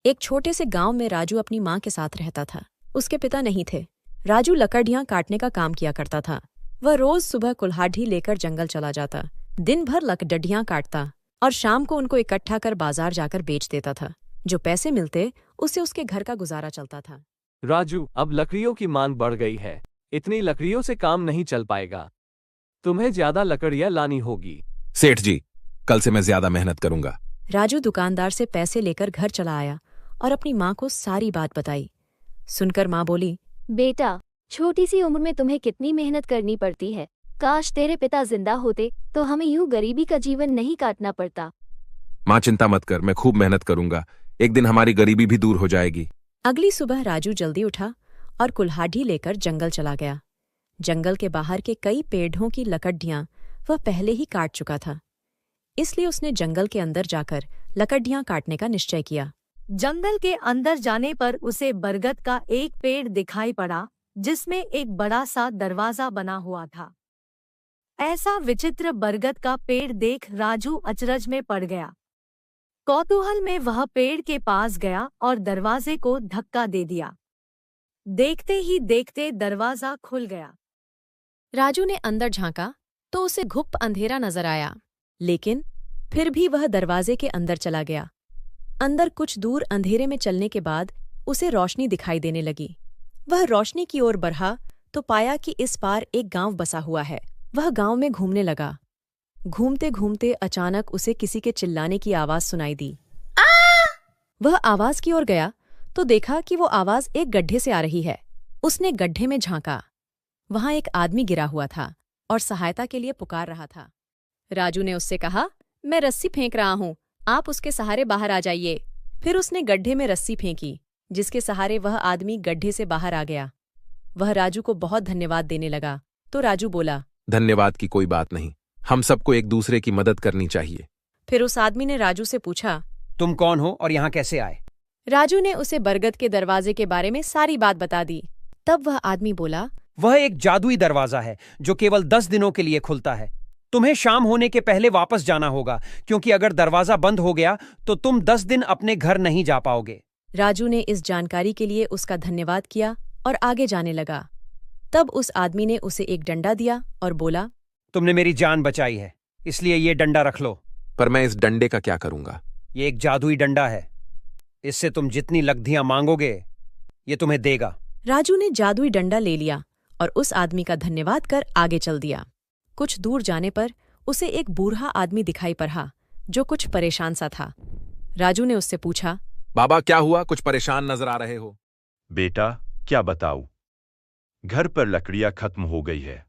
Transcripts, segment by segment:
एक छोटे से गांव में राजू अपनी माँ के साथ रहता था। उसके पिता नहीं थे। राजू लकड़ियां काटने का काम किया करता था। वह रोज सुबह कुल्हाड़ी लेकर जंगल चला जाता, दिन भर लकड़ियां काटता और शाम को उनको इकट्ठा कर बाजार जाकर बेच देता था। जो पैसे मिलते उससे उसके घर का गुजारा चलता था। राजू, अब लकड़ियों की मांग बढ़ गई है। इतनी लकड़ियों से काम नहीं चल पाएगा। तुम्हें ज्यादा लकड़ियां लानी होगी। सेठ जी, कल से मैं ज्यादा मेहनत करूंगा। राजू दुकानदार से पैसे लेकर घर चला आया और अपनी माँ को सारी बात बताई। सुनकर माँ बोली, बेटा, छोटी सी उम्र में तुम्हें कितनी मेहनत करनी पड़ती है। काश तेरे पिता जिंदा होते तो हमें यूं गरीबी का जीवन नहीं काटना पड़ता। माँ चिंता मत कर, मैं खूब मेहनत करूंगा। एक दिन हमारी गरीबी भी दूर हो जाएगी। अगली सुबह राजू जल्दी उठा और कुल्हाड़ी लेकर जंगल चला गया। जंगल के बाहर के कई पेड़ों की लकड़ियां वह पहले ही काट चुका था, इसलिए उसने जंगल के अंदर जाकर लकड़ियां काटने का निश्चय किया। जंगल के अंदर जाने पर उसे बरगद का एक पेड़ दिखाई पड़ा, जिसमें एक बड़ा सा दरवाजा बना हुआ था। ऐसा विचित्र बरगद का पेड़ देख राजू अचरज में पड़ गया। कौतूहल में वह पेड़ के पास गया और दरवाजे को धक्का दे दिया। देखते ही देखते दरवाजा खुल गया। राजू ने अंदर झांका तो उसे घुप अंधेरा नजर आया, लेकिन फिर भी वह दरवाजे के अंदर चला गया। अंदर कुछ दूर अंधेरे में चलने के बाद उसे रोशनी दिखाई देने लगी। वह रोशनी की ओर बढ़ा तो पाया कि इस पार एक गांव बसा हुआ है। वह गांव में घूमने लगा। घूमते घूमते अचानक उसे किसी के चिल्लाने की आवाज सुनाई दी। वह आवाज की ओर गया तो देखा कि वो आवाज एक गड्ढे से आ रही है। उसने गड्ढे में झांका। वहां एक आदमी गिरा हुआ था और सहायता के लिए पुकार रहा था। राजू ने उससे कहा, मैं रस्सी फेंक रहा हूं, आप उसके सहारे बाहर आ जाइए। फिर उसने गड्ढे में रस्सी फेंकी, जिसके सहारे वह आदमी गड्ढे से बाहर आ गया। वह राजू को बहुत धन्यवाद देने लगा तो राजू बोला, धन्यवाद की कोई बात नहीं, हम सबको एक दूसरे की मदद करनी चाहिए। फिर उस आदमी ने राजू से पूछा, तुम कौन हो और यहाँ कैसे आए? राजू ने उसे बरगद के दरवाजे के बारे में सारी बात बता दी। तब वह आदमी बोला, वह एक जादुई दरवाजा है जो केवल 10 दिनों के लिए खुलता है। तुम्हें शाम होने के पहले वापस जाना होगा, क्योंकि अगर दरवाजा बंद हो गया तो तुम 10 दिन अपने घर नहीं जा पाओगे। राजू ने इस जानकारी के लिए उसका धन्यवाद किया और आगे जाने लगा। तब उस आदमी ने उसे एक डंडा दिया और बोला, तुमने मेरी जान बचाई है, इसलिए ये डंडा रख लो। पर मैं इस डंडे का क्या करूंगा? ये एक जादुई डंडा है, इससे तुम जितनी लकड़ियां मांगोगे ये तुम्हें देगा। राजू ने जादुई डंडा ले लिया और उस आदमी का धन्यवाद कर आगे चल दिया। कुछ दूर जाने पर उसे एक बूढ़ा आदमी दिखाई पड़ा जो कुछ परेशान सा था। राजू ने उससे पूछा, बाबा क्या हुआ, कुछ परेशान नजर आ रहे हो? बेटा, क्या बताऊं, घर पर लकड़ियां खत्म हो गई है,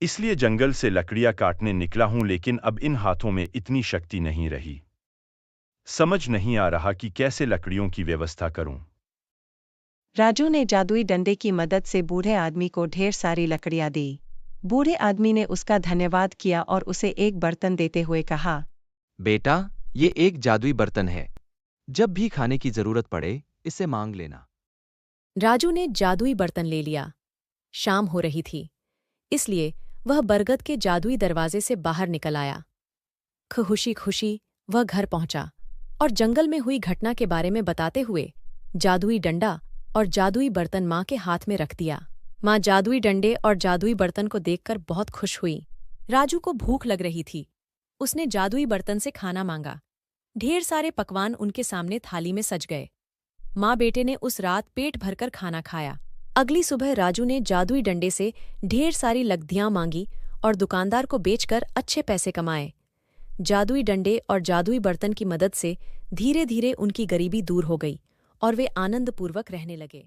इसलिए जंगल से लकड़ियां काटने निकला हूं, लेकिन अब इन हाथों में इतनी शक्ति नहीं रही। समझ नहीं आ रहा कि कैसे लकड़ियों की व्यवस्था करूं। राजू ने जादुई डंडे की मदद से बूढ़े आदमी को ढेर सारी लकड़ियां दी। बूढ़े आदमी ने उसका धन्यवाद किया और उसे एक बर्तन देते हुए कहा, बेटा, ये एक जादुई बर्तन है, जब भी खाने की जरूरत पड़े इसे मांग लेना। राजू ने जादुई बर्तन ले लिया। शाम हो रही थी, इसलिए वह बरगद के जादुई दरवाजे से बाहर निकल आया। खुशी खुशी वह घर पहुंचा और जंगल में हुई घटना के बारे में बताते हुए जादुई डंडा और जादुई बर्तन माँ के हाथ में रख दिया। माँ जादुई डंडे और जादुई बर्तन को देखकर बहुत खुश हुई। राजू को भूख लग रही थी। उसने जादुई बर्तन से खाना मांगा। ढेर सारे पकवान उनके सामने थाली में सज गए। माँ बेटे ने उस रात पेट भरकर खाना खाया। अगली सुबह राजू ने जादुई डंडे से ढेर सारी लकड़ियां मांगी और दुकानदार को बेचकर अच्छे पैसे कमाए। जादुई डंडे और जादुई बर्तन की मदद से धीरे धीरे उनकी गरीबी दूर हो गई और वे आनंदपूर्वक रहने लगे।